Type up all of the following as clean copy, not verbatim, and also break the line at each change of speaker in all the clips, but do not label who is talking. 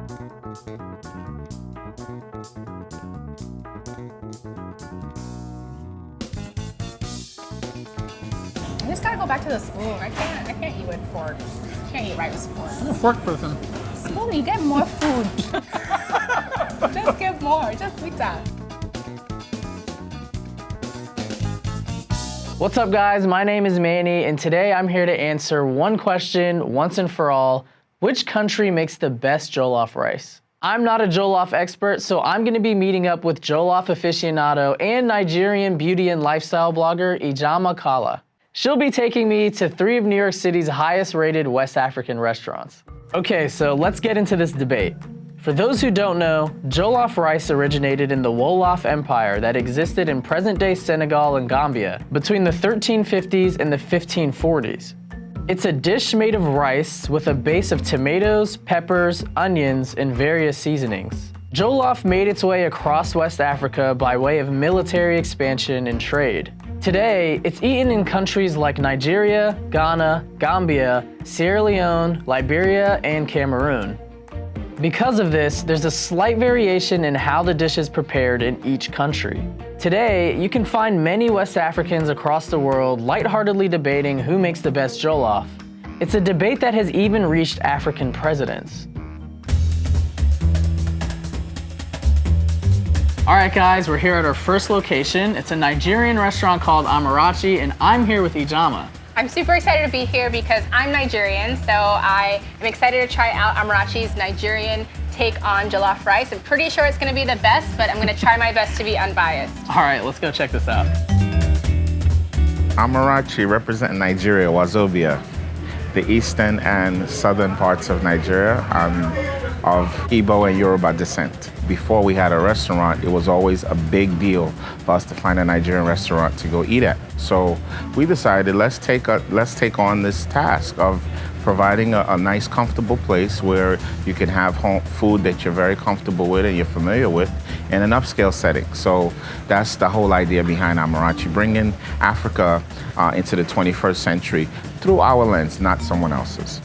I just gotta go back to the spoon. I can't eat with fork. I can't eat right with spoon.
I'm a fork person.
Spoon, you get more food. Just get more. Just eat that.
What's up, guys? My name is Manny, and today I'm here to answer one question once and for all. Which country makes the best jollof rice? I'm not a jollof expert, so I'm gonna be meeting up with jollof aficionado and Nigerian beauty and lifestyle blogger, Ijama Kala. She'll be taking me to 3 of New York City's highest rated West African restaurants. Okay, so let's get into this debate. For those who don't know, jollof rice originated in the Wolof Empire that existed in present-day Senegal and Gambia between the 1350s and the 1540s. It's a dish made of rice with a base of tomatoes, peppers, onions, and various seasonings. Jollof made its way across West Africa by way of military expansion and trade. Today, it's eaten in countries like Nigeria, Ghana, Gambia, Sierra Leone, Liberia, and Cameroon. Because of this, there's a slight variation in how the dish is prepared in each country. Today, you can find many West Africans across the world lightheartedly debating who makes the best jollof. It's a debate that has even reached African presidents. All right, guys, we're here at our first location. It's a Nigerian restaurant called Amarachi, and I'm here with Ijama.
I'm super excited to be here because I'm Nigerian, so I am excited to try out Amarachi's Nigerian take on jollof rice. I'm pretty sure it's gonna be the best, but I'm gonna try my best to be unbiased.
All right, let's go check this out.
Amarachi represent Nigeria, Wazobia, the eastern and southern parts of Nigeria. Of Igbo and Yoruba descent. Before we had a restaurant, it was always a big deal for us to find a Nigerian restaurant to go eat at. So we decided let's take on this task of providing a nice, comfortable place where you can have home food that you're very comfortable with and you're familiar with in an upscale setting. So that's the whole idea behind Amarachi, bringing Africa into the 21st century through our lens, not someone else's.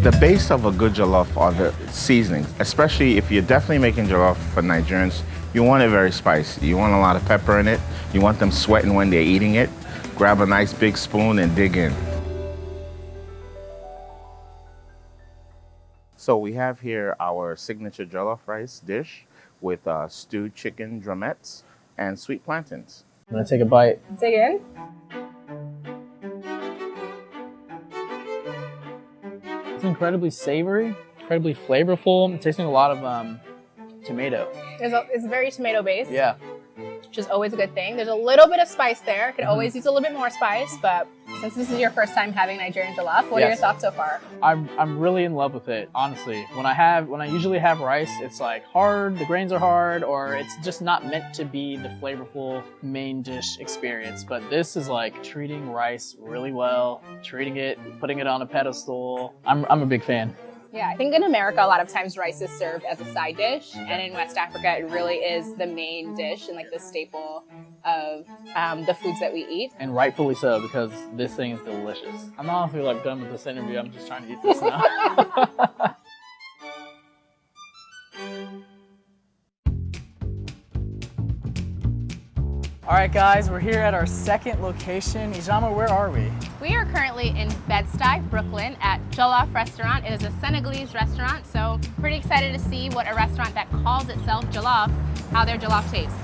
The base of a good jollof are the seasonings, especially if you're definitely making jollof for Nigerians. You want it very spicy. You want a lot of pepper in it. You want them sweating when they're eating it. Grab a nice big spoon and dig in. So we have here our signature jollof rice dish with stewed chicken drumettes and sweet plantains.
I'm gonna take a bite.
Dig in.
It's incredibly savory, incredibly flavorful. I'm tasting a lot of tomato.
It's very tomato based.
Yeah.
Which is always a good thing. There's a little bit of spice there. Could always use a little bit more spice, but since this is your first time having Nigerian jollof, what are your thoughts so far?
I'm really in love with it, honestly. When I usually have rice, it's like hard, the grains are hard, or it's just not meant to be the flavorful main dish experience. But this is like treating rice really well, treating it, putting it on a pedestal. I'm a big fan.
Yeah, I think in America, a lot of times rice is served as a side dish, and in West Africa, it really is the main dish and like the staple of the foods that we eat.
And rightfully so, because this thing is delicious. I'm honestly like done with this interview. I'm just trying to eat this now. All right, guys, we're here at our second location. Ijama, where are we?
We are currently in Bed-Stuy, Brooklyn at Jolloff Restaurant. It is a Senegalese restaurant, so pretty excited to see what a restaurant that calls itself Jollof, how their jollof tastes.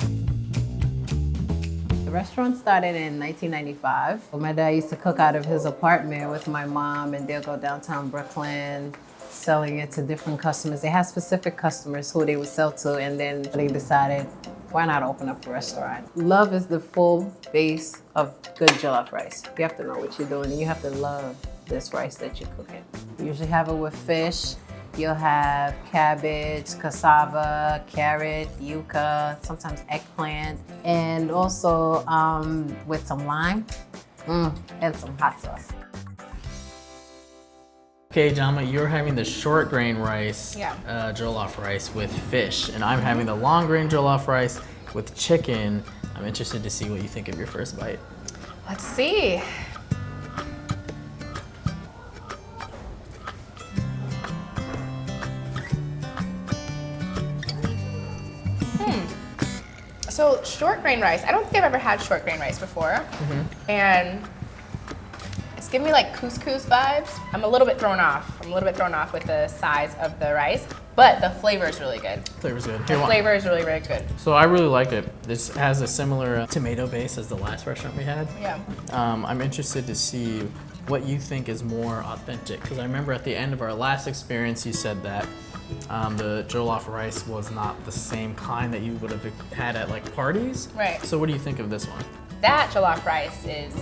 The restaurant started in 1995. My dad used to cook out of his apartment with my mom, and they'll go downtown Brooklyn selling it to different customers. They had specific customers who they would sell to, and then they decided, why not open up a restaurant? Love is the full base of good jollof rice. You have to know what you're doing, and you have to love this rice that you're cooking. You usually have it with fish. You'll have cabbage, cassava, carrot, yuca, sometimes eggplant, and also with some lime and some hot sauce.
Okay, Jama, you're having the short grain rice, jollof rice with fish, and I'm having the long grain jollof rice with chicken. I'm interested to see what you think of your first bite.
Let's see. So short grain rice, I don't think I've ever had short grain rice before. And it's giving me like couscous vibes. I'm a little bit thrown off. I'm a little bit thrown off with the size of the rice, but the flavor is really good.
Flavor's good.
The flavor is really, really good.
So I really like it. This has a similar tomato base as the last restaurant we had.
Yeah.
I'm interested to see what you think is more authentic, because I remember at the end of our last experience you said that the jollof rice was not the same kind that you would have had at like parties.
Right.
So what do you think of this one?
That jollof rice is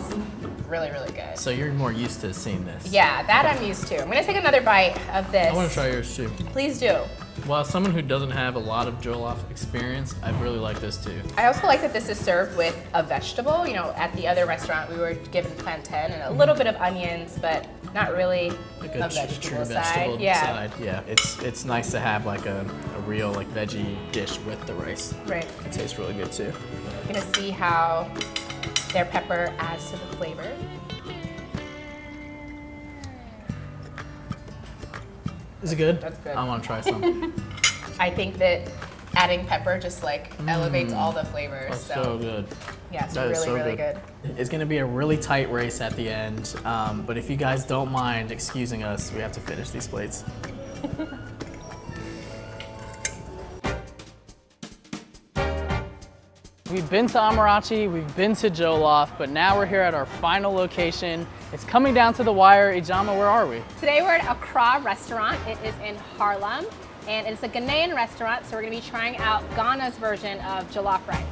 really, really good.
So you're more used to seeing this.
Yeah, that I'm used to. I'm gonna take another bite of this.
I want to try yours too.
Please do.
Well, as someone who doesn't have a lot of jollof experience, I really like this too.
I also like that this is served with a vegetable. You know, at the other restaurant, we were given plantain and a little bit of onions, but not really
Like
a
a
vegetable
true
side.
vegetable
Yeah.
side. Yeah, it's nice to have like a real like veggie dish with the rice.
Right.
It tastes really good too.
You're gonna see how their pepper adds to the flavor.
Is it good?
That's good.
I want to try some.
I think that adding pepper just like elevates all the flavors.
That's so good.
Yeah, it's
That is
really,
so
really good.
It's going to be a really tight race at the end, but if you guys don't mind excusing us, we have to finish these plates. We've been to Amarachi, we've been to Jollof, but now we're here at our final location. It's coming down to the wire. Ijama, where are we?
Today we're at Accra Restaurant. It is in Harlem, and it's a Ghanaian restaurant, so we're gonna be trying out Ghana's version of jollof rice.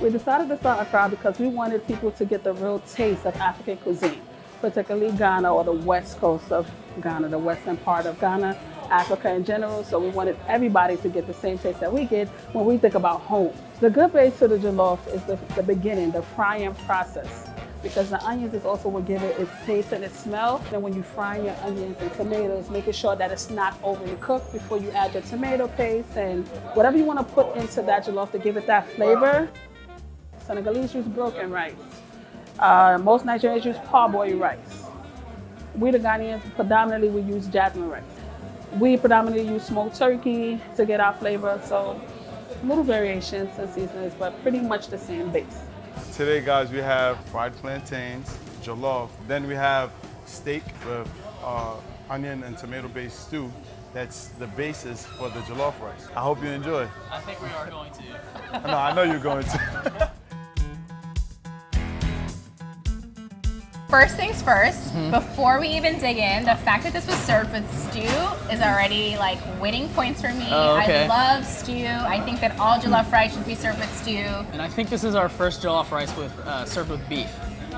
We decided to start Accra because we wanted people to get the real taste of African cuisine, particularly Ghana or the west coast of Ghana, the western part of Ghana, Africa in general. So we wanted everybody to get the same taste that we get when we think about home. The good base to the jollof is the beginning, the frying process, because the onions is also what give it its taste and its smell. And when you fry your onions and tomatoes, making sure that it's not overly cooked before you add your tomato paste and whatever you want to put into that jollof to give it that flavor. Senegalese use broken rice. Most Nigerians use parboiled rice. We the Ghanaians predominantly we use jasmine rice. We predominantly use smoked turkey to get our flavor, so little variations and seasonings, but pretty much the same base.
Today, guys, we have fried plantains, jollof. Then we have steak with onion and tomato-based stew. That's the basis for the jollof rice. I hope you enjoy.
I think we are going to.
No, I know you're going to.
First things first, before we even dig in, the fact that this was served with stew is already like winning points for me.
Oh, okay.
I love stew. I think that all jollof rice should be served with stew.
And I think this is our first jollof rice with served with beef.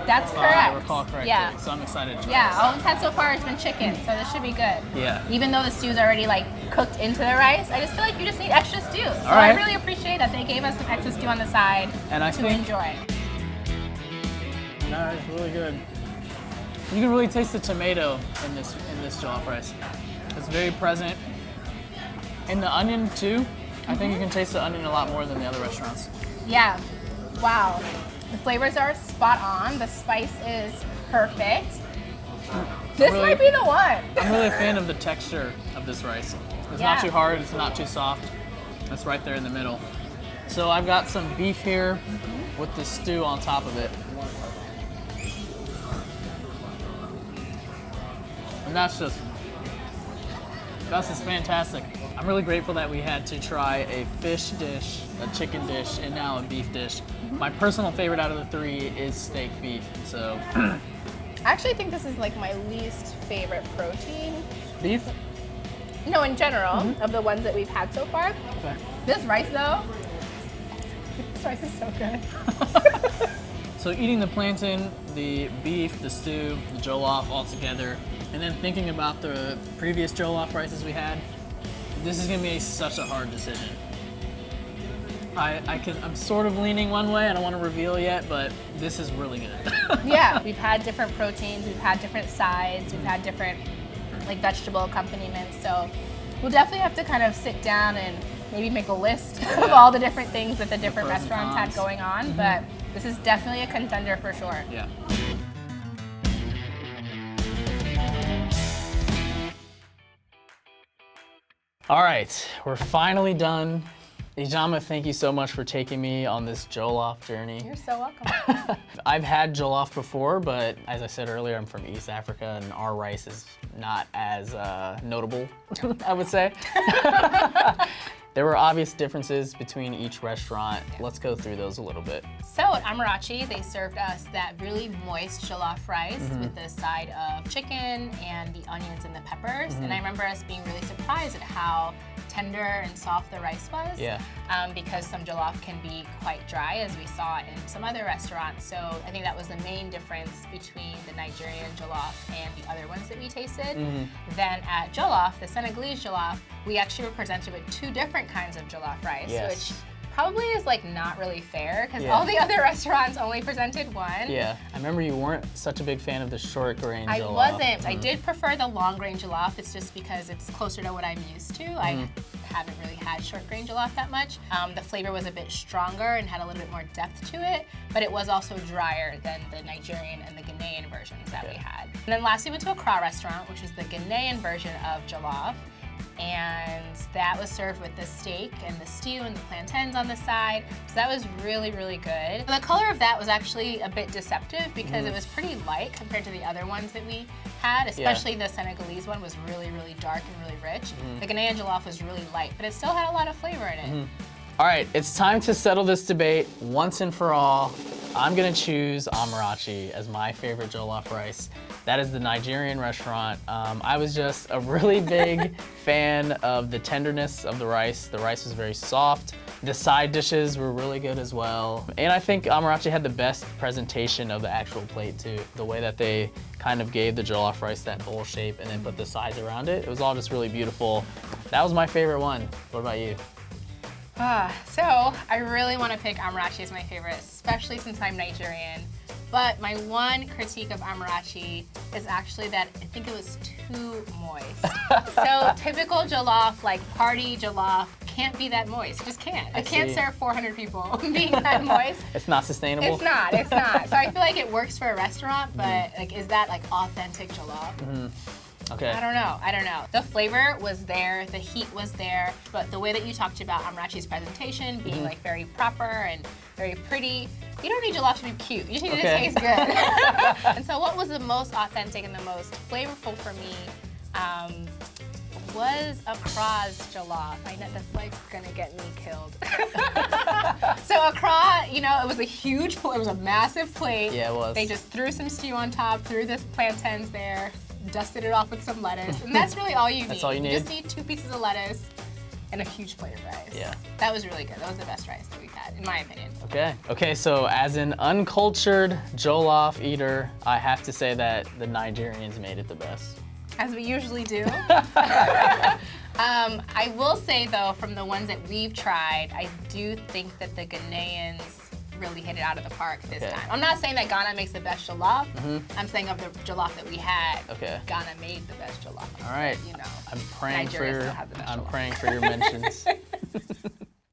That's
If
correct.
I recall correctly.
Yeah.
So I'm excited to try
Yeah,
this.
all we've had so far has been chicken, so this should be good.
Yeah.
Even though the stew's already like cooked into the rice, I just feel like you just need extra stew. So
All right.
I really appreciate that they gave us some extra stew on the side
And I
to
think-
enjoy.
No, it's really good. You can really taste the tomato in this jollof rice. It's very present. And the onion too. I think you can taste the onion a lot more than the other restaurants.
Yeah, wow. The flavors are spot on. The spice is perfect. This
Really-
might be the one.
I'm really a fan of the texture of this rice. It's
Yeah.
not too hard, it's not too soft. It's right there in the middle. So I've got some beef here with the stew on top of it. And that's just fantastic. I'm really grateful that we had to try a fish dish, a chicken dish, and now a beef dish. My personal favorite out of the three is steak beef. So
I actually think this is like my least favorite protein.
beef.
No, in general, of the ones that we've had so far.
Okay.
This rice though, this rice is so good.
So eating the plantain, the beef, the stew, the jollof all together, and then thinking about the previous jollof rices we had, this is gonna be such a hard decision. I'm sort of leaning one way. I don't want to reveal yet, but this is really good.
Yeah, we've had different proteins, we've had different sides, we've had different like vegetable accompaniments. So we'll definitely have to kind of sit down and maybe make a list of all the different things that the different
pros and
restaurants had
cons.
going on. But this is definitely a contender for sure.
Yeah. All right, we're finally done. Ijama, thank you so much for taking me on this jollof journey.
You're so welcome.
I've had jollof before, but as I said earlier, I'm from East Africa and our rice is not as notable, I would say. There were obvious differences between each restaurant. Let's go through those a little bit.
So at Amarachi, they served us that really moist jollof rice with the side of chicken and the onions and the peppers. And I remember us being really surprised at how tender and soft the rice was.
Yeah.
Because some jollof can be quite dry, as we saw in some other restaurants. So I think that was the main difference between the Nigerian jollof and the other ones that we tasted. Then at Jollof, the Senegalese Jollof, we actually were presented with two different kinds of jollof rice, which probably is like not really fair because all the other restaurants only presented one.
Yeah, I remember you weren't such a big fan of the short grain jollof.
I wasn't. I did prefer the long grain jollof. It's just because it's closer to what I'm used to. I haven't really had short grain jollof that much. The flavor was a bit stronger and had a little bit more depth to it, but it was also drier than the Nigerian and the Ghanaian versions that we had. And then lastly, we went to Accra Restaurant, which is the Ghanaian version of jollof. And that was served with the steak and the stew and the plantains on the side. So that was really, really good. The color of that was actually a bit deceptive because it was pretty light compared to the other ones that we had, especially the Senegalese one was really, really dark and really rich. The Ghanaian jollof was really light, but it still had a lot of flavor in it.
All right, it's time to settle this debate once and for all. I'm gonna choose Amarachi as my favorite jollof rice. That is the Nigerian restaurant. I was just a really big fan of the tenderness of the rice. The rice was very soft. The side dishes were really good as well. And I think Amarachi had the best presentation of the actual plate too. The way that they kind of gave the jollof rice that bowl shape and then put the sides around it. It was all just really beautiful. That was my favorite one. What about you?
So I really want to pick Amarachi as my favorite, especially since I'm Nigerian. But my one critique of Amarachi is actually that I think it was too moist. So typical jollof, like party jollof, can't be that moist. It just can't. It can't serve 400 people being that moist.
It's not sustainable?
It's not, it's not. So I feel like it works for a restaurant, but like, is that like authentic jollof?
Okay.
I don't know. The flavor was there, the heat was there, but the way that you talked about Amarachi's presentation being like very proper and very pretty, you don't need jollof to be cute. You just need it to taste good. And so what was the most authentic and the most flavorful for me was Accra's jollof. I know that's like gonna get me killed. So Accra, you know, it was a huge plate, it was a massive plate.
Yeah, it was.
They just threw some stew on top, threw the plantains there, dusted it off with some lettuce, and that's really all you need.
That's all you need?
You just need 2 pieces of lettuce and a huge plate of rice.
Yeah.
That was really good. That was the best rice that we've had, in my opinion.
Okay, so as an uncultured jollof eater, I have to say that the Nigerians made it the best.
As we usually do. I will say though, from the ones that we've tried, I do think that the Ghanaians really hit it out of the park this time. I'm not saying that Ghana makes the best jollof. I'm saying of the jollof that we had, Ghana made the best jollof.
All right.
But, you know,
I'm praying
Nigeria still has the best
I'm
jollof.
praying for your mentions.